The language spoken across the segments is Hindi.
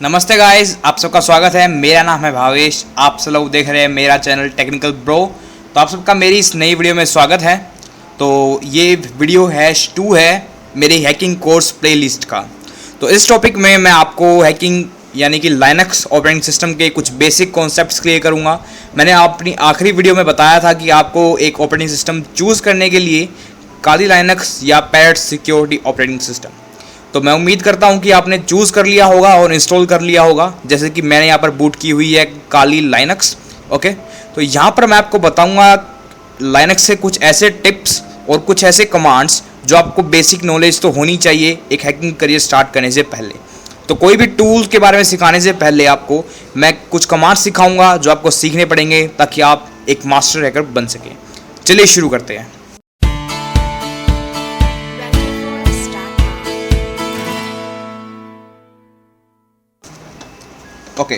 नमस्ते गाइस, आप सबका स्वागत है। मेरा नाम है भावेश। आप सब लोग देख रहे हैं मेरा चैनल टेक्निकल ब्रो। तो आप सबका मेरी इस नई वीडियो में स्वागत है। तो ये वीडियो #2 है मेरी हैकिंग कोर्स प्लेलिस्ट का। तो इस टॉपिक में मैं आपको हैकिंग यानी कि लाइनक्स ऑपरेटिंग सिस्टम के कुछ बेसिक कॉन्सेप्ट्स क्लियर करूँगा। मैंने अपनी आखिरी वीडियो में बताया था कि आपको एक ऑपरेटिंग सिस्टम चूज़ करने के लिए काली लाइनक्स या पैरेट सिक्योरिटी ऑपरेटिंग सिस्टम। तो मैं उम्मीद करता हूं कि आपने चूज़ कर लिया होगा और इंस्टॉल कर लिया होगा, जैसे कि मैंने यहाँ पर बूट की हुई है काली लाइनक्स। ओके, तो यहाँ पर मैं आपको बताऊंगा लाइनक्स से कुछ ऐसे टिप्स और कुछ ऐसे कमांड्स जो आपको बेसिक नॉलेज तो होनी चाहिए एक हैकिंग करियर स्टार्ट करने से पहले। तो कोई भी टूल के बारे में सिखाने से पहले आपको मैं कुछ कमांड्स सिखाऊंगा जो आपको सीखने पड़ेंगे ताकि आप एक मास्टर हैकर बन सकें। चलिए शुरू करते हैं। ओके,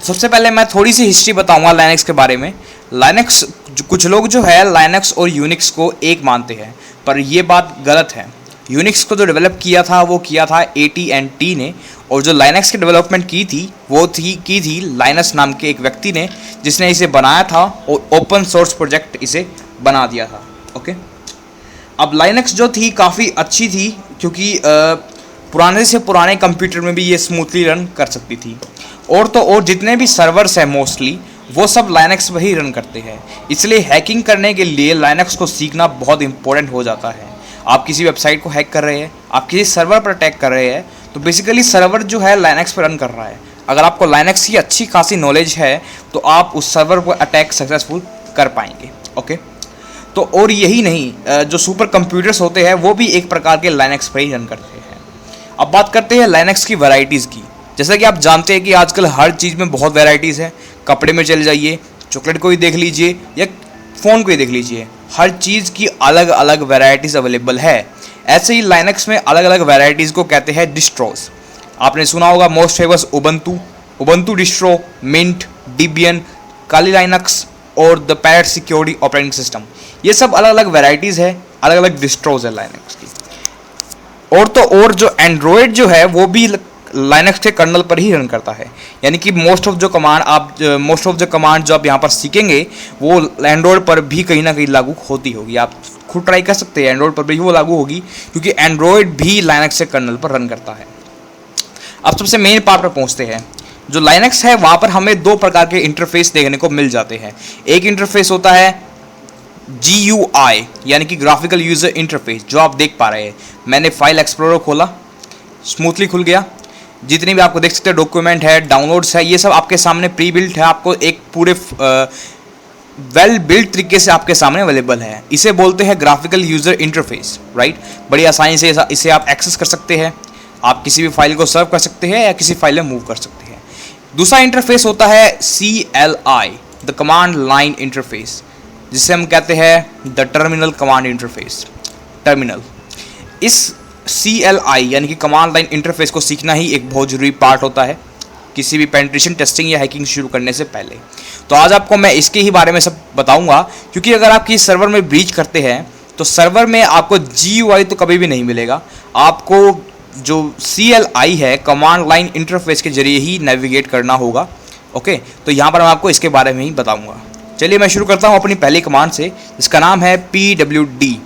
सबसे पहले मैं थोड़ी सी हिस्ट्री बताऊंगा लाइनक्स के बारे में। लाइनक्स कुछ लोग जो है लाइनक्स और यूनिक्स को एक मानते हैं, पर ये बात गलत है। यूनिक्स को जो डेवलप किया था वो किया था AT&T ने, और जो लाइनक्स की डेवलपमेंट की थी लाइनस नाम के एक व्यक्ति ने, जिसने इसे बनाया था और ओपन सोर्स प्रोजेक्ट इसे बना दिया था। ओके, अब लाइनक्स जो थी काफ़ी अच्छी थी क्योंकि पुराने से पुराने कंप्यूटर में भी ये स्मूथली रन कर सकती थी। और जितने भी सर्वर्स हैं मोस्टली वो सब लाइनक्स पर ही रन करते हैं। इसलिए हैकिंग करने के लिए लाइनक्स को सीखना बहुत इंपॉर्टेंट हो जाता है। आप किसी वेबसाइट को हैक कर रहे हैं, आप किसी सर्वर पर अटैक कर रहे हैं, तो बेसिकली सर्वर जो है लाइनक्स पर रन कर रहा है। अगर आपको लाइनक्स की अच्छी खासी नॉलेज है तो आप उस सर्वर पर अटैक सक्सेसफुल कर पाएंगे। ओके, तो और यही नहीं, जो सुपर कंप्यूटर्स होते हैं वो भी एक प्रकार के लाइनक्स पर ही रन करते हैं। अब बात करते हैं लाइनक्स की वैरायटीज़ की। जैसा कि आप जानते हैं कि आजकल हर चीज़ में बहुत वैरायटीज़ है। कपड़े में चल जाइए, चॉकलेट को ही देख लीजिए या फ़ोन को ही देख लीजिए, हर चीज़ की अलग अलग वैरायटीज़ अवेलेबल है। ऐसे ही लाइनक्स में अलग अलग वैरायटीज़ को कहते हैं डिस्ट्रोज। आपने सुना होगा most famous Ubuntu distro, Mint, Debian, Kali Linux और the Parrot security operating system. ये सब अलग अलग वैरायटीज़ है, अलग अलग डिस्ट्रोज है लाइनक्स की। और जो एंड्रॉयड जो है वो भी लाइनक्स के कर्नल पर ही रन करता है। यानी कि मोस्ट ऑफ द कमांड जो आप यहाँ पर सीखेंगे वो एंड्रॉयड पर भी कहीं ना कहीं लागू होती होगी। आप खुद ट्राई कर सकते हैं, एंड्रॉयड पर भी वो लागू होगी क्योंकि एंड्रॉयड भी लाइनक्स के कर्नल पर रन करता है। अब सबसे मेन पार्ट पर पहुँचते हैं। जो लाइनक्स है वहाँ पर हमें दो प्रकार के इंटरफेस देखने को मिल जाते हैं। एक इंटरफेस होता है GUI यानी कि ग्राफिकल यूज़र इंटरफेस, जो आप देख पा रहे हैं। मैंने फाइल एक्सप्लोरर खोला, स्मूथली खुल गया। जितनी भी आपको देख सकते हैं डॉक्यूमेंट है, डाउनलोड्स है, ये सब आपके सामने प्री बिल्ट है। आपको एक पूरे वेल बिल्ट तरीके से आपके सामने अवेलेबल है। इसे बोलते हैं ग्राफिकल यूज़र इंटरफेस, राइट। बड़ी आसानी से इसे आप एक्सेस कर सकते हैं। आप किसी भी फाइल को सर्व कर सकते हैं या किसी फाइल में मूव कर सकते हैं। दूसरा इंटरफेस होता है CLI, the command line interface, जिसे हम कहते हैं the terminal command interface, terminal. इस CLI यानी कि कमांड लाइन इंटरफेस को सीखना ही एक बहुत ज़रूरी पार्ट होता है किसी भी पेनिट्रेशन टेस्टिंग या हैकिंग शुरू करने से पहले। तो आज आपको मैं इसके ही बारे में सब बताऊंगा, क्योंकि अगर आप किसी सर्वर में ब्रीच करते हैं तो सर्वर में आपको GUI तो कभी भी नहीं मिलेगा। आपको जो CLI है कमांड लाइन इंटरफेस के जरिए ही नेविगेट करना होगा। ओके, तो यहाँ पर मैं आपको इसके बारे में ही बताऊँगा। चलिए मैं शुरू करता हूँ अपनी पहली कमांड से, जिसका नाम है PWD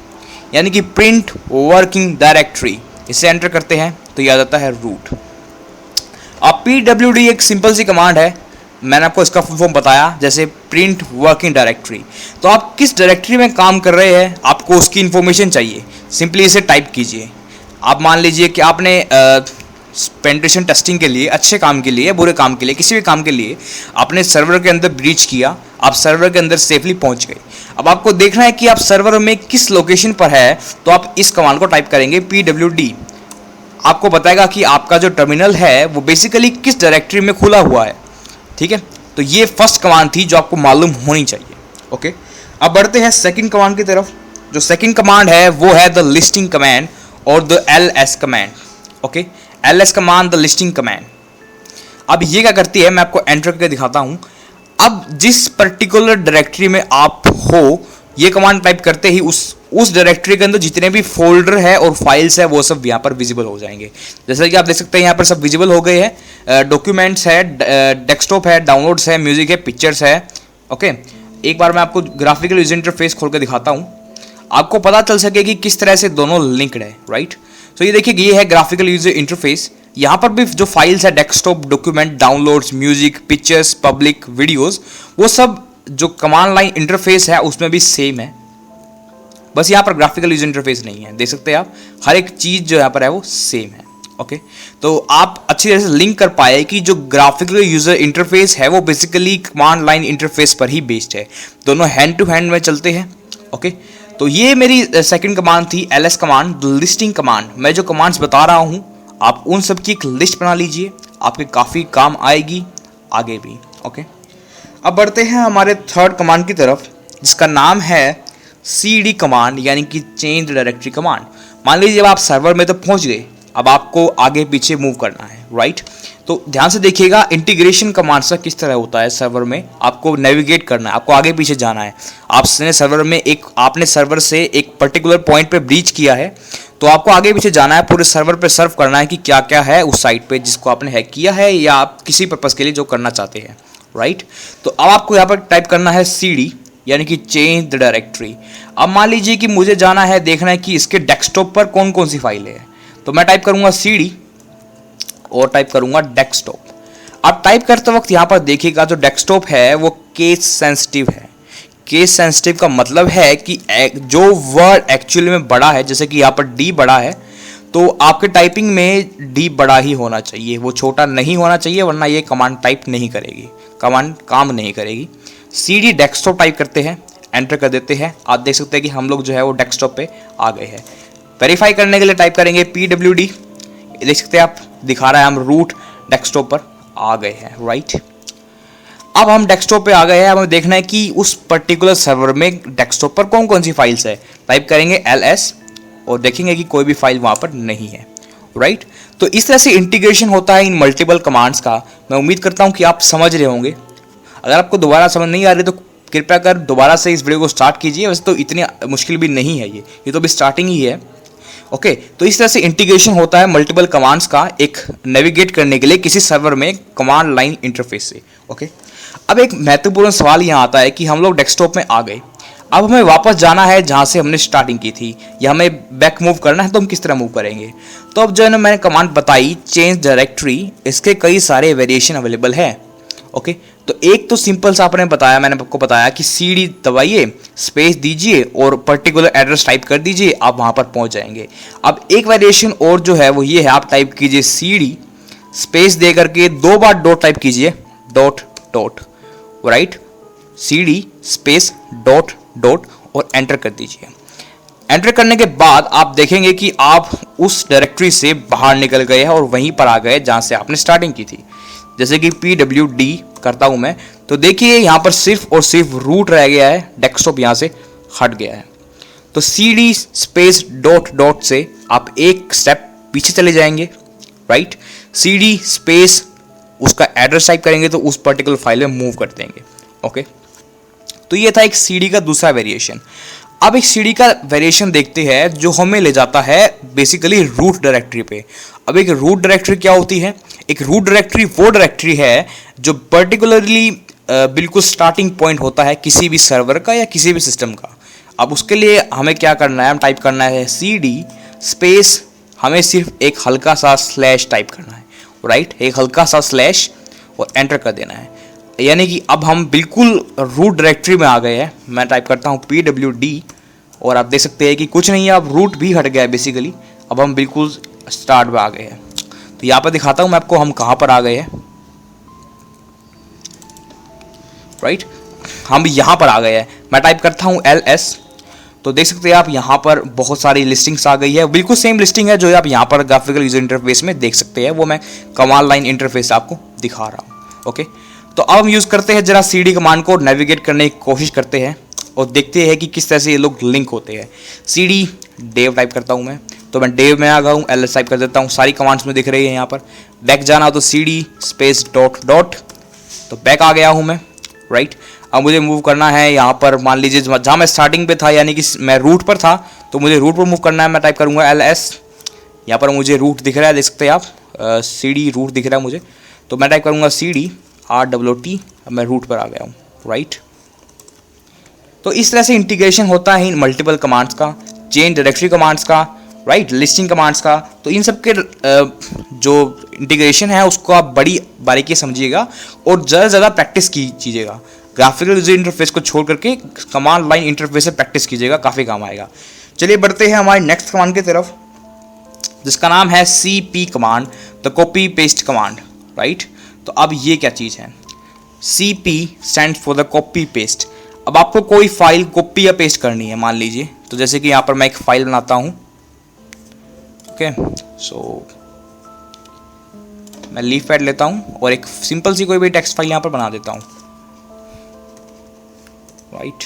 यानी कि प्रिंट वर्किंग डायरेक्टरी। इसे एंटर करते हैं तो याद आता है रूट। अब PWD एक सिंपल सी कमांड है, मैंने आपको इसका फुल फॉर्म बताया, जैसे प्रिंट वर्किंग डायरेक्टरी। तो आप किस डायरेक्टरी में काम कर रहे हैं, आपको उसकी इन्फॉर्मेशन चाहिए, सिंपली इसे टाइप कीजिए। आप मान लीजिए कि आपने पेनिट्रेशन टेस्टिंग के लिए, अच्छे काम के लिए, बुरे काम के लिए, किसी भी काम के लिए आपने सर्वर के अंदर ब्रीच किया, आप सर्वर के अंदर सेफली पहुंच गए। अब आपको देखना है कि आप सर्वर में किस लोकेशन पर है, तो आप इस कमांड को टाइप करेंगे PWD। आपको बताएगा कि आपका जो टर्मिनल है वो बेसिकली किस डायरेक्टरी में खुला हुआ है। ठीक है, तो ये फर्स्ट कमांड थी जो आपको मालूम होनी चाहिए। ओके, अब बढ़ते हैं सेकंड कमांड की तरफ। जो सेकंड कमांड है वो है द लिस्टिंग कमांड और the LS command. Okay, LS command, the listing command. अब ये क्या करती है, मैं आपको एंटर करके दिखाता हूँ। अब जिस पर्टिकुलर डायरेक्टरी में आप हो ये कमांड टाइप करते ही उस डायरेक्टरी के अंदर जितने भी फोल्डर है और फाइल्स है वो सब यहाँ पर विजिबल हो जाएंगे। जैसा कि आप देख सकते हैं यहाँ पर सब विजिबल हो गए हैं, डॉक्यूमेंट्स है, डेस्कटॉप है, डाउनलोड्स है, म्यूजिक है, पिक्चर्स है। ओके, एक बार मैं आपको ग्राफिकल यूजर इंटरफेस खोल कर दिखाता हूँ, आपको पता चल सके कि किस तरह से दोनों लिंक्ड है, राइट। तो ये देखिए, ये है ग्राफिकल यूजर इंटरफेस। यहाँ पर भी जो फाइल्स है, desktop, document, downloads, music, pictures, public, videos, वो सब जो कमांड लाइन इंटरफेस है उसमें भी सेम है, बस यहाँ पर ग्राफिकल यूजर इंटरफेस नहीं है। देख सकते हैं आप, हर एक चीज़ जो यहाँ पर है वो सेम है। ओके, तो आप अच्छी तरह से लिंक कर पाए कि जो ग्राफिकल यूजर इंटरफेस है वो बेसिकली कमांड लाइन इंटरफेस पर ही बेस्ड है, दोनों हैंड टू हैंड में चलते हैं। ओके, तो ये मेरी सेकंड कमांड थी, ls कमांड, लिस्टिंग कमांड। मैं जो कमांड्स बता रहा हूँ आप उन सब की एक लिस्ट बना लीजिए, आपके काफ़ी काम आएगी आगे भी। ओके, अब बढ़ते हैं हमारे थर्ड कमांड की तरफ, जिसका नाम है cd कमांड, यानी कि चेंज डायरेक्टरी कमांड। मान लीजिए जब आप सर्वर में तो पहुंच गए, अब आपको आगे पीछे मूव करना है, राइट। तो ध्यान से देखिएगा इंटीग्रेशन कमांड का किस तरह होता है। सर्वर में आपको नेविगेट करना है, आपको आगे पीछे जाना है। आपने सर्वर से एक पर्टिकुलर पॉइंट पे ब्रीच किया है, तो आपको आगे पीछे जाना है, पूरे सर्वर पे सर्व करना है कि क्या क्या है उस साइट पे जिसको आपने हैक किया है या आप किसी पर्पज़ के लिए जो करना चाहते हैं, राइट। तो अब आपको यहाँ पर टाइप करना है cd, यानी कि चेंज द डायरेक्टरी। अब मान लीजिए कि मुझे जाना है, देखना है कि इसके डेस्कटॉप पर कौन कौन सी फाइलें हैं, तो मैं टाइप करूंगा cd और टाइप करूंगा डेस्कटॉप। अब टाइप करते वक्त यहाँ पर देखिएगा जो डेस्कटॉप है वो केस सेंसिटिव है। केस सेंसिटिव का मतलब है कि जो वर्ड एक्चुअली में बड़ा है, जैसे कि यहाँ पर डी बड़ा है, तो आपके टाइपिंग में डी बड़ा ही होना चाहिए, वो छोटा नहीं होना चाहिए, वरना ये कमांड टाइप नहीं करेगी, कमांड काम नहीं करेगी। cd डेस्कटॉप टाइप करते हैं, एंटर कर देते हैं। आप देख सकते हैं कि हम लोग जो है वो डेस्कटॉप पे आ गए हैं। वेरीफाई करने के लिए टाइप करेंगे pwd, देख सकते हैं आप, दिखा रहा है हम रूट डेस्कटॉप पर आ गए हैं, राइट। अब हम डेस्कटॉप पे आ गए हैं, हमें देखना है कि उस पर्टिकुलर सर्वर में डेस्कटॉप पर कौन कौन सी फाइल्स है। टाइप करेंगे ls और देखेंगे कि कोई भी फाइल वहाँ पर नहीं है, राइट। तो इस तरह से इंटीग्रेशन होता है इन मल्टीपल कमांड्स का। मैं उम्मीद करता हूँ कि आप समझ रहे होंगे। अगर आपको दोबारा समझ नहीं आ रही तो कृपया कर दोबारा से इस वीडियो को स्टार्ट कीजिए। वैसे तो इतनी मुश्किल भी नहीं है, ये तो अभी स्टार्टिंग ही है। ओके, तो इस तरह से इंटीग्रेशन होता है मल्टीपल कमांड्स का एक नेविगेट करने के लिए किसी सर्वर में कमांड लाइन इंटरफेस से। ओके, अब एक महत्वपूर्ण सवाल यहाँ आता है कि हम लोग डेस्कटॉप में आ गए, अब हमें वापस जाना है जहाँ से हमने स्टार्टिंग की थी, या हमें बैक मूव करना है, तो हम किस तरह मूव करेंगे। तो अब जो है ना मैंने कमांड बताई चेंज डायरेक्टरी, इसके कई सारे वेरिएशन अवेलेबल है। ओके, तो एक तो सिंपल सा आपने बताया, मैंने आपको बताया कि cd दबाइए, स्पेस दीजिए और पर्टिकुलर एड्रेस टाइप कर दीजिए, आप वहाँ पर पहुँच जाएंगे। अब एक वेरिएशन और जो है वो ये है, आप टाइप कीजिए cd स्पेस दे करके 2 बार डॉट टाइप कीजिए, dot dot, right, cd space dot dot और एंटर कर दीजिए। एंटर करने के बाद आप देखेंगे कि आप उस डायरेक्टरी से बाहर निकल गए हैं और वहीं पर आ गए जहाँ से आपने स्टार्टिंग की थी। जैसे कि pwd करता हूं मैं, तो देखिए यहाँ पर सिर्फ और सिर्फ रूट रह गया है, डेस्कटॉप यहाँ से हट गया है। तो cd स्पेस डॉट डॉट से आप एक स्टेप पीछे चले जाएंगे, राइट। cd स्पेस उसका एड्रेस टाइप करेंगे तो उस पर्टिकुलर फाइल में मूव कर देंगे। ओके, तो ये था एक cd का दूसरा वेरिएशन। अब एक cd का वेरिएशन देखते हैं जो हमें ले जाता है बेसिकली रूट डायरेक्टरी पे। अब एक रूट डायरेक्टरी क्या होती है? एक रूट डायरेक्टरी वो डायरेक्टरी है जो पर्टिकुलरली बिल्कुल स्टार्टिंग पॉइंट होता है किसी भी सर्वर का या किसी भी सिस्टम का। अब उसके लिए हमें क्या करना है, हम टाइप करना है cd स्पेस, हमें सिर्फ एक हल्का सा स्लैश टाइप करना है, राइट, एक हल्का सा स्लैश और एंटर कर देना है। यानी कि अब हम बिल्कुल रूट डायरेक्टरी में आ गए हैं। मैं टाइप करता हूँ pwd और आप देख सकते हैं कि कुछ नहीं है, अब रूट भी हट गया है बेसिकली। अब हम बिल्कुल स्टार्ट में आ गए हैं। तो यहाँ पर दिखाता हूँ मैं आपको हम कहाँ पर आ गए हैं, राइट, हम यहाँ पर आ गए हैं। मैं टाइप करता हूँ ls, तो देख सकते हैं आप यहाँ पर बहुत सारी लिस्टिंग्स आ गई है, बिल्कुल सेम लिस्टिंग है जो आप यहाँ पर ग्राफिकल यूजर इंटरफेस में देख सकते हैं, वो मैं कमांड लाइन इंटरफेस आपको दिखा रहा हूँ। ओके, तो अब हम यूज़ करते हैं जरा cd कमांड को नेविगेट करने की कोशिश करते हैं और देखते हैं कि किस तरह से ये लोग लिंक होते हैं। cd dev टाइप करता हूँ मैं, तो मैं dev में आ गया हूँ, ls टाइप कर देता हूँ, सारी कमांड्स में दिख रही है। यहाँ पर बैक जाना हो तो cd स्पेस डॉट डॉट, तो बैक आ गया हूँ मैं, राइट। अब मुझे मूव करना है यहाँ पर, मान लीजिए जहाँ मैं स्टार्टिंग पे था यानी कि मैं रूट पर था, तो मुझे रूट पर मूव करना है। मैं टाइप करूँगा LS, यहाँ पर मुझे रूट दिख रहा है, देख सकते हैं आप, CD रूट दिख रहा है मुझे, तो मैं टाइप करूँगा CD RTT, अब मैं रूट पर आ गया हूँ, राइट। तो इस तरह से इंटीग्रेशन होता है इन मल्टीपल कमांड्स का, चेंज डायरेक्टरी कमांड्स का, राइट, लिस्टिंग कमांड्स का। तो इन सब के जो इंटीग्रेशन है उसको आप बड़ी बारीकी समझिएगा और ज़्यादा से ज़्यादा प्रैक्टिस कीजिएगा। ग्राफिकल यूजर इंटरफेस को छोड़ करके कमांड लाइन इंटरफेस से प्रैक्टिस कीजिएगा, काफ़ी काम आएगा। चलिए बढ़ते हैं हमारी नेक्स्ट कमांड की तरफ, जिसका नाम है CP command, the copy paste command, right. तो अब ये क्या चीज़ है? CP stand for the copy paste. अब आपको कोई फाइल कॉपी या पेस्ट करनी है, मान लीजिए, तो जैसे कि यहाँ पर मैं एक फाइल बनाता हूँ, ओके। सो मैं लीफ पैड लेता हूँ और एक सिंपल सी कोई भी टेक्स्ट फाइल यहाँ पर बना देता हूँ, right.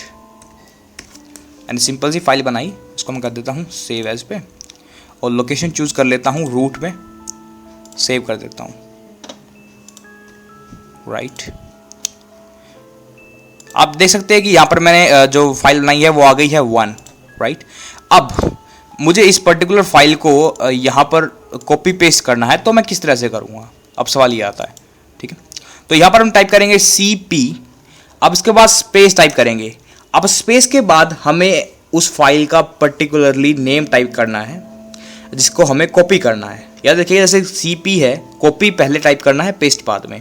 And simple C file बनाई, इसको मैं कर देता हूँ सेव एज पे, और लोकेशन चूज कर लेता हूँ रूट में, सेव कर देता हूँ, राइट। आप देख सकते हैं कि यहाँ पर मैंने जो फाइल बनाई है वो आ गई है 1, राइट। अब मुझे इस पर्टिकुलर फाइल को यहाँ पर कॉपी पेस्ट करना है, तो मैं किस तरह से करूँगा? अब सवाल ये आता है, ठीक है। तो यहाँ पर हम टाइप करेंगे CP, अब इसके बाद स्पेस टाइप करेंगे। अब स्पेस के बाद हमें उस फाइल का पर्टिकुलरली नेम टाइप करना है जिसको हमें कॉपी करना है। याद रखिए, जैसे CP है, कॉपी पहले टाइप करना है, पेस्ट बाद में।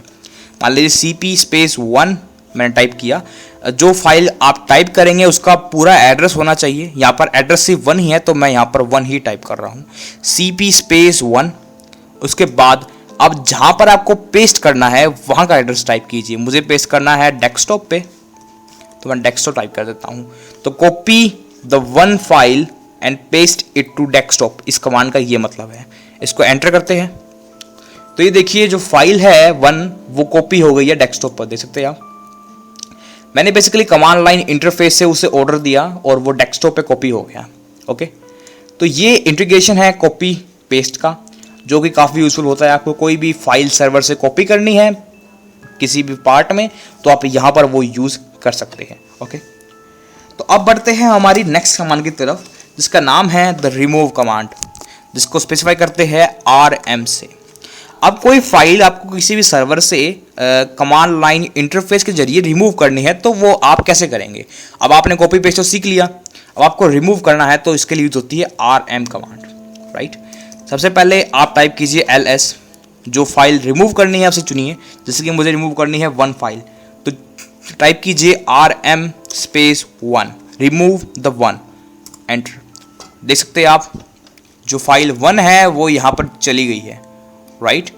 मान लीजिए CP स्पेस 1 मैंने टाइप किया, जो फाइल आप टाइप करेंगे उसका पूरा एड्रेस होना चाहिए। यहाँ पर एड्रेस सिर्फ 1 ही है, तो मैं यहाँ पर 1 ही टाइप कर रहा हूँ, CP स्पेस 1। उसके बाद अब जहाँ पर आपको पेस्ट करना है वहाँ का एड्रेस टाइप कीजिए। मुझे पेस्ट करना है डेस्कटॉप पे, तो मैं डेस्कटॉप टाइप कर देता हूँ। तो copy the 1 file and paste it to desktop, इस कमांड का ये मतलब है। इसको एंटर करते हैं, तो ये देखिए जो फाइल है 1 वो कॉपी हो गई है डेस्कटॉप पर, देख सकते हैं आप। मैंने बेसिकली कमांड लाइन इंटरफेस से उसे ऑर्डर दिया और वो डेस्कटॉप पे कॉपी हो गया, ओके। तो ये इंटीग्रेशन है कॉपी पेस्ट का, जो कि काफ़ी यूजफुल होता है। आपको कोई भी फाइल सर्वर से कॉपी करनी है किसी भी पार्ट में, तो आप यहाँ पर वो यूज़ कर सकते हैं, ओके। तो अब बढ़ते हैं हमारी नेक्स्ट कमांड की तरफ, जिसका नाम है द रिमूव कमांड, जिसको स्पेसिफाई करते हैं RM से। अब कोई फाइल आपको किसी भी सर्वर से कमांड लाइन इंटरफेस के जरिए रिमूव करनी है, तो वो आप कैसे करेंगे? अब आपने कॉपी पेस्ट तो सीख लिया, अब आपको रिमूव करना है, तो इसके लिए यूज होती है RM कमांड, राइट। सबसे पहले आप टाइप कीजिए LS, जो फाइल रिमूव करनी है उसे चुनिए। जैसे कि मुझे रिमूव करनी है 1 फाइल, तो टाइप कीजिए RM space 1, remove the 1, enter. देख सकते हैं आप जो फाइल 1 है वो यहाँ पर चली गई है, राइट।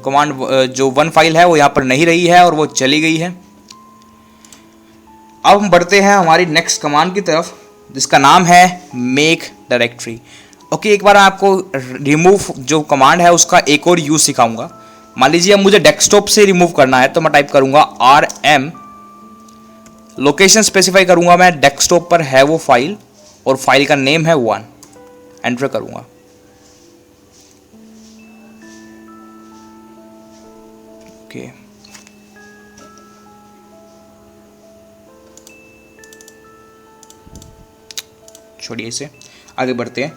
कमांड जो 1 फाइल है वो यहाँ पर नहीं रही है और वो चली गई है। अब हम बढ़ते हैं हमारी नेक्स्ट कमांड की तरफ, जिसका नाम है मेक डायरेक्टरी, ओके। एक बार आपको रिमूव जो कमांड है उसका एक और यूज सिखाऊंगा। मान लीजिए अब मुझे डेस्कटॉप से रिमूव करना है, तो मैं टाइप करूंगा RM, लोकेशन स्पेसिफाई करूंगा मैं, डेस्कटॉप पर है वो फाइल और फाइल का नेम है 1, एंटर करूंगा। ओके, छोड़िए इसे, आगे बढ़ते हैं।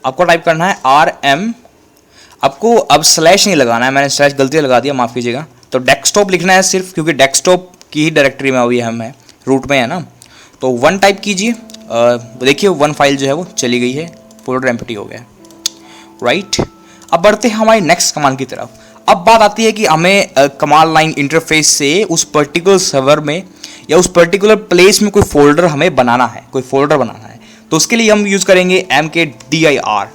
आपको टाइप करना है RM, आपको अब स्लैश नहीं लगाना है, मैंने स्लैश गलती लगा दिया, माफ़ कीजिएगा। तो डेस्कटॉप लिखना है सिर्फ, क्योंकि डेस्कटॉप की ही डायरेक्टरी में अभी हम है, रूट में है ना। तो 1 टाइप कीजिए, देखिए 1 फाइल जो है वो चली गई है, फोल्डर एम्प्टी हो गया, राइट। अब बढ़ते हैं हमारी नेक्स्ट कमांड की तरफ। अब बात आती है कि हमें कमांड लाइन इंटरफेस से उस पर्टिकुलर सर्वर में या उस पर्टिकुलर प्लेस में कोई फोल्डर हमें बनाना है, कोई फोल्डर बनाना है। तो उसके लिए हम यूज़ करेंगे MKDIR,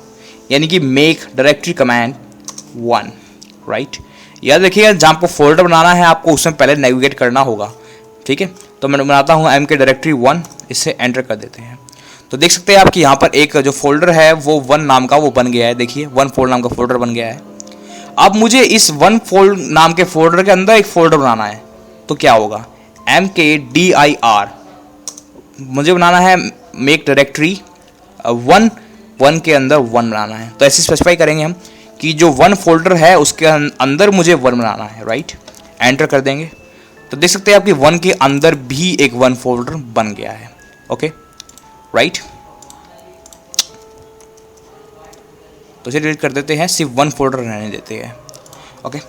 यानी कि मेक डायरेक्टरी कमांड 1, राइट। याद रखिएगा जहाँ आपको फोल्डर बनाना है आपको उसमें पहले नेविगेट करना होगा, ठीक है। तो मैं बनाता हूँ MK डायरेक्टरी 1, इसे एंटर कर देते हैं। तो देख सकते हैं आप कि यहाँ पर एक जो फोल्डर है वो 1 नाम का वो बन गया है, देखिए 1 फोल्डर नाम का फोल्डर बन गया है। अब मुझे इस 1 फोल्ड नाम के फोल्डर के अंदर एक फोल्डर बनाना है, तो क्या होगा? MKDIR, मुझे बनाना है मेक डायरेक्टरी 1 के अंदर 1 बनाना है। तो ऐसे स्पेसिफाई करेंगे हम कि जो वन फोल्डर है उसके अंदर मुझे वन बनाना है, राइट। एंटर कर देंगे तो देख सकते हैं आपकी वन के अंदर भी एक वन फोल्डर बन गया है, ओके, राइट। तो इसे डिलीट कर देते हैं, सिर्फ वन फोल्डर रहने देते हैं, ओके।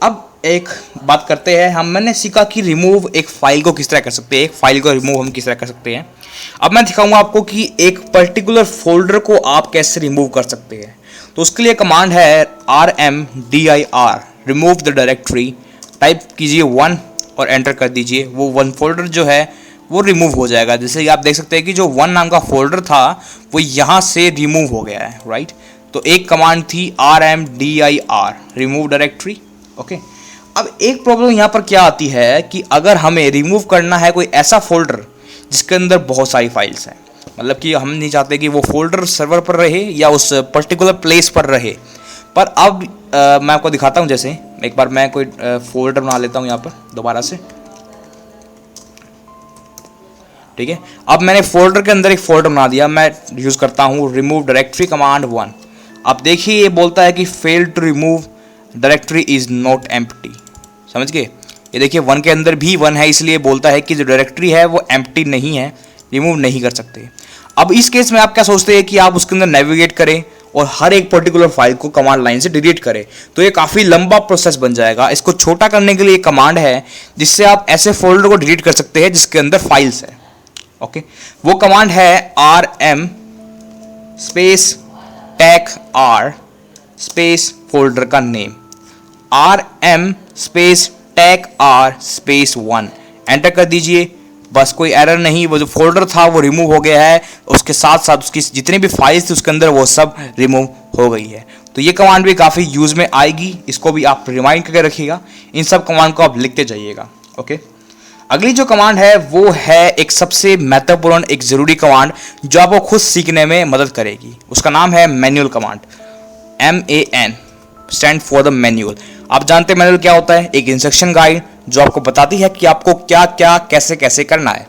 अब एक बात करते हैं, मैंने सीखा कि रिमूव एक फाइल को किस तरह कर सकते हैं, एक फाइल को रिमूव हम किस तरह कर सकते हैं। अब मैं दिखाऊंगा आपको कि एक पर्टिकुलर फोल्डर को आप कैसे रिमूव कर सकते हैं। तो उसके लिए कमांड है RMDIR, remove the directory. Type कीजिए 1 और एंटर कर दीजिए, वो वन फोल्डर जो है वो रिमूव हो जाएगा। जैसे कि आप देख सकते हैं कि जो वन नाम का फोल्डर था वो यहाँ से रिमूव हो गया है, राइट। तो एक कमांड थी RMDIR, रिमूव डायरेक्टरी, ओके। अब एक प्रॉब्लम यहाँ पर क्या आती है कि अगर हमें रिमूव करना है कोई ऐसा फोल्डर जिसके अंदर बहुत सारी फाइल्स हैं, मतलब कि हम नहीं चाहते कि वो फोल्डर सर्वर पर रहे या उस पर्टिकुलर प्लेस पर रहे। पर अब मैं आपको दिखाता हूँ, जैसे एक बार मैं कोई फोल्डर बना लेता हूँ यहाँ पर दोबारा से, ठीक है। अब मैंने फोल्डर के अंदर एक फोल्डर बना दिया, मैं यूज़ करता हूँ रिमूव डायरेक्टरी कमांड 1। अब देखिए ये बोलता है कि fail to remove directory is not empty, समझ गए। ये देखिए 1 के अंदर भी 1 है, इसलिए बोलता है कि जो डायरेक्टरी है वो एम्प्टी नहीं है, रिमूव नहीं कर सकते। अब इस केस में आप क्या सोचते हैं कि आप उसके अंदर नेविगेट करें और हर एक पर्टिकुलर फाइल को कमांड लाइन से डिलीट करें, तो ये काफ़ी लंबा प्रोसेस बन जाएगा। इसको छोटा करने के लिए एक कमांड है जिससे आप ऐसे फोल्डर को डिलीट कर सकते हैं जिसके अंदर फाइल्स है, ओके। वो कमांड है RM space tag R space folder का name, RM space tag R space 1, enter कर दीजिए। बस कोई एरर नहीं, वो जो फोल्डर था वो रिमूव हो गया है, उसके साथ साथ उसकी जितनी भी फाइल्स थी उसके अंदर वो सब रिमूव हो गई है। तो ये कमांड भी काफ़ी यूज़ में आएगी, इसको भी आप रिमाइंड करके रखिएगा, इन सब कमांड को आप लिखते जाइएगा, ओके। अगली जो कमांड है वो है एक सबसे महत्वपूर्ण, एक ज़रूरी कमांड जो आपको खुद सीखने में मदद करेगी। उसका नाम है manual command, MAN stand for the manual. आप जानते हैं मैनुअल क्या होता है, एक इंस्ट्रक्शन गाइड जो आपको बताती है कि आपको क्या क्या कैसे कैसे करना है।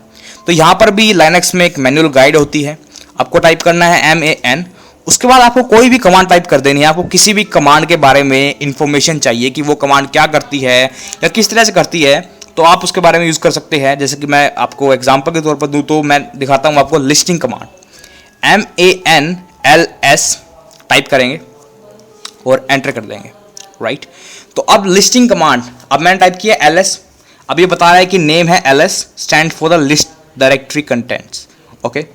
तो यहाँ पर भी लाइनक्स में एक मैनुअल गाइड होती है, आपको टाइप करना है MAN। उसके बाद आपको कोई भी कमांड टाइप कर देनी है। आपको किसी भी कमांड के बारे में इंफॉर्मेशन चाहिए कि वो कमांड क्या करती है या किस तरह से करती है, तो आप उसके बारे में यूज़ कर सकते हैं। जैसे कि मैं आपको एग्जाम्पल के तौर पर दूँ तो मैं दिखाता हूँ आपको लिस्टिंग कमांड, MANLS टाइप करेंगे और एंटर कर देंगे, राइट। तो अब लिस्टिंग कमांड, अब मैंने टाइप किया LS, अब ये बता रहा है कि नेम है LS stand for the list directory contents, okay.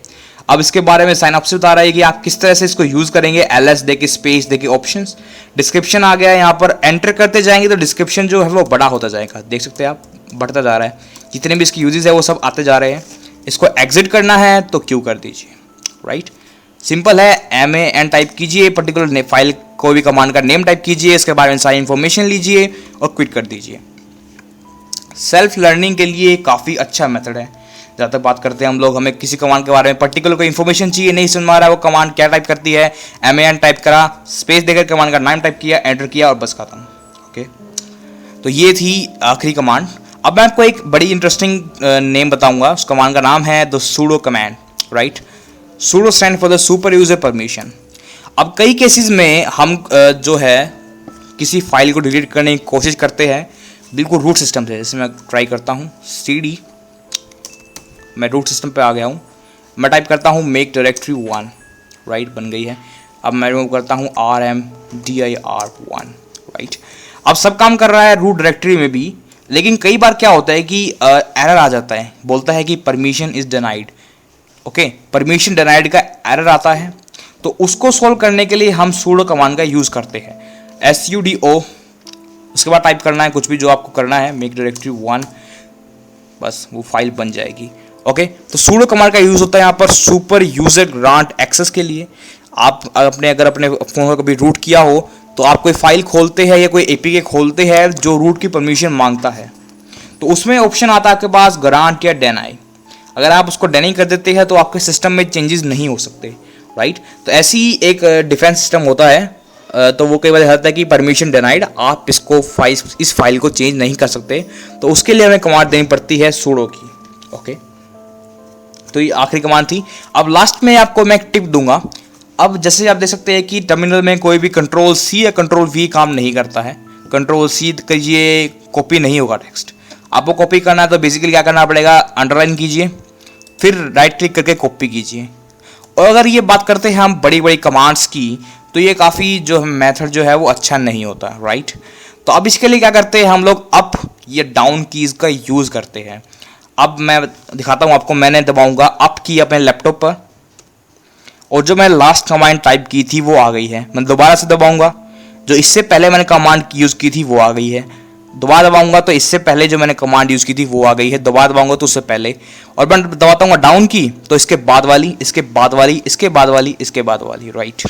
अब इसके बारे में साइन अप से बता रहा है कि आप किस तरह से इसको यूज़ करेंगे, LS देके स्पेस देके ऑप्शंस, डिस्क्रिप्शन आ गया यहाँ पर। एंटर करते जाएंगे तो डिस्क्रिप्शन जो है वो बड़ा होता जाएगा, देख सकते हैं आप, बढ़ता जा रहा है, जितने भी इसकी यूजेस है वो सब आते जा रहे हैं। इसको एग्जिट करना है तो क्यू कर दीजिए, राइट। सिंपल है, MAN टाइप कीजिए, पर्टिकुलर फाइल कोई भी कमांड का नेम टाइप कीजिए, इसके बारे में सारी इंफॉर्मेशन लीजिए और क्विट कर दीजिए। सेल्फ लर्निंग के लिए काफ़ी अच्छा मेथड है। ज़्यादातर बात करते हैं हम लोग, हमें किसी कमांड के बारे में पर्टिकुलर कोई इन्फॉर्मेशन चाहिए, नहीं समझ में आ रहा है वो कमांड क्या टाइप करती है, MAN टाइप करा, स्पेस देकर कमांड का नाम टाइप किया, एंटर किया और बस खत्म, ओके। तो ये थी आखिरी कमांड। अब मैं आपको एक बड़ी इंटरेस्टिंग नेम बताऊंगा, उस कमांड का नाम है the sudo command, right. Pseudo stand for the super user permission. अब कई केसेस में हम जो है किसी फाइल को डिलीट करने की कोशिश करते हैं बिल्कुल रूट सिस्टम से। जैसे मैं ट्राई करता हूँ CD, मैं रूट सिस्टम पे आ गया हूँ, मैं टाइप करता हूँ मेक डायरेक्टरी 1, राइट, बन गई है। अब मैं रिमूव करता हूँ RMDIR 1, राइट। अब सब काम कर रहा है रूट डायरेक्टरी में भी, लेकिन कई बार क्या होता है कि एरर आ जाता है, बोलता है कि permission is denied, okay. Permission denied का एरर आता है, तो उसको सॉल्व करने के लिए हम सूडो कमांड का यूज़ करते हैं, SUDO। उसके बाद टाइप करना है कुछ भी जो आपको करना है, मेक डायरेक्टरी 1, बस वो फाइल बन जाएगी, ओके। तो सूडो कमांड का यूज़ होता है यहाँ पर सुपर यूजर ग्रांट एक्सेस के लिए। आप अगर अपने फोन को कभी रूट किया हो तो आप कोई फाइल खोलते हैं या कोई APK खोलते हैं जो रूट की परमिशन मांगता है, तो उसमें ऑप्शन आता है आपके पास ग्रांट या डेनाई। अगर आप उसको डेनाई कर देते हैं तो आपके सिस्टम में चेंजेस नहीं हो सकते, राइट। तो ऐसी ही एक डिफेंस सिस्टम होता है, तो वो कई बार होता है कि परमिशन डिनाइड, आप इसको इस फाइल को चेंज नहीं कर सकते, तो उसके लिए हमें कमांड देनी पड़ती है सूडो की, ओके। तो ये आखिरी कमांड थी। अब लास्ट में आपको मैं एक टिप दूंगा, अब जैसे आप देख सकते हैं कि टर्मिनल में कोई भी कंट्रोल सी या कंट्रोल वी काम नहीं करता है। कंट्रोल सी कीजिए, कॉपी नहीं होगा टेक्स्ट। आपको कॉपी करना है तो बेसिकली क्या करना पड़ेगा, अंडरलाइन कीजिए, फिर राइट क्लिक करके कॉपी कीजिए। और अगर ये बात करते हैं हम बड़ी बड़ी कमांड्स की, तो ये काफ़ी जो मेथड जो है वो अच्छा नहीं होता, राइट। तो अब इसके लिए क्या करते हैं हम लोग, अप या डाउन कीज़ का यूज़ करते हैं। अब मैं दिखाता हूँ आपको, मैंने दबाऊंगा अप की अपने लैपटॉप पर, और जो मैं लास्ट कमांड टाइप की थी वो आ गई है। मैं दोबारा से दबाऊंगा, जो इससे पहले मैंने कमांड यूज़ की थी वो आ गई है। दोबारा दबाऊंगा तो इससे पहले जो मैंने कमांड यूज़ की थी वो आ गई है। दोबारा दबाऊंगा तो उससे पहले, और मैं दबाता हूँ डाउन की तो इसके बाद वाली, इसके बाद वाली, इसके बाद वाली, इसके बाद वाली, राइट।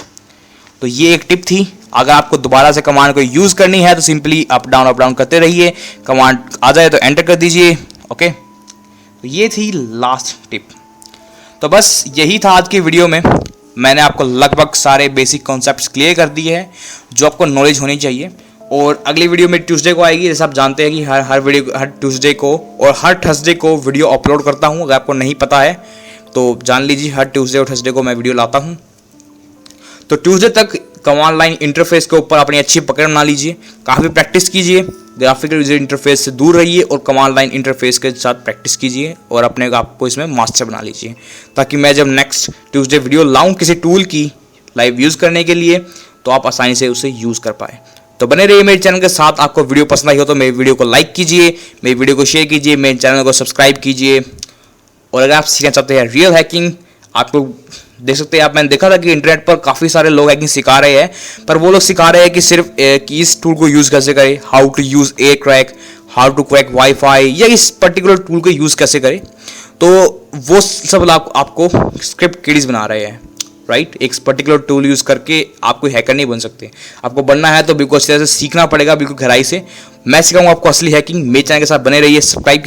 तो ये एक टिप थी। अगर आपको दोबारा से कमांड को यूज़ करनी है तो सिंपली अप डाउन करते रहिए, कमांड आ जाए तो एंटर कर दीजिए। ओके, तो ये थी लास्ट टिप। तो बस यही था आज की वीडियो में। मैंने आपको लगभग सारे बेसिक कॉन्सेप्ट्स क्लियर कर दिए हैं जो आपको नॉलेज होनी चाहिए। और अगली वीडियो में ट्यूसडे को आएगी। जैसे आप जानते हैं कि हर ट्यूसडे को और हर थर्सडे को वीडियो अपलोड करता हूँ। अगर आपको नहीं पता है तो जान लीजिए, हर ट्यूसडे और थर्सडे को मैं वीडियो लाता हूँ। तो ट्यूसडे तक कमांड लाइन इंटरफेस के ऊपर अपनी अच्छी पकड़ बना लीजिए, काफ़ी प्रैक्टिस कीजिए, ग्राफिकल यूजर इंटरफेस से दूर रहिए और कमांड लाइन इंटरफेस के साथ प्रैक्टिस कीजिए और अपने आप को इसमें मास्टर बना लीजिए, ताकि मैं जब नेक्स्ट ट्यूसडे वीडियो लाऊं किसी टूल की लाइव यूज़ करने के लिए तो आप आसानी से उसे यूज़ कर पाए। तो बने रहिए मेरे चैनल के साथ। आपको वीडियो पसंद आई हो तो मेरी वीडियो को लाइक कीजिए, मेरी वीडियो को शेयर कीजिए, मेरे चैनल को सब्सक्राइब कीजिए। और अगर आप सीखना चाहते हैं रियल हैकिंग, आपको देख सकते हैं, मैंने देखा था कि इंटरनेट पर काफ़ी सारे लोग हैकिंग सिखा रहे हैं, पर वो लोग सिखा रहे हैं कि सिर्फ कि इस टूल को यूज़ कैसे करें, how to use Aircrack, how to crack wifi, या इस पर्टिकुलर टूल को यूज़ कैसे करें। तो वो सब आपको स्क्रिप्ट किडीज बना रहे हैं, राइट। एक पर्टिकुलर टूल यूज़ करके आप कोई हैकर नहीं बन सकते। आपको बनना है तो बिल्कुल अच्छी तरह से सीखना पड़ेगा, बिल्कुल गहराई से। मैं सिखाऊंगा आपको असली हैकिंग। मेरे चैनल के साथ बने रहिए, सब्सक्राइब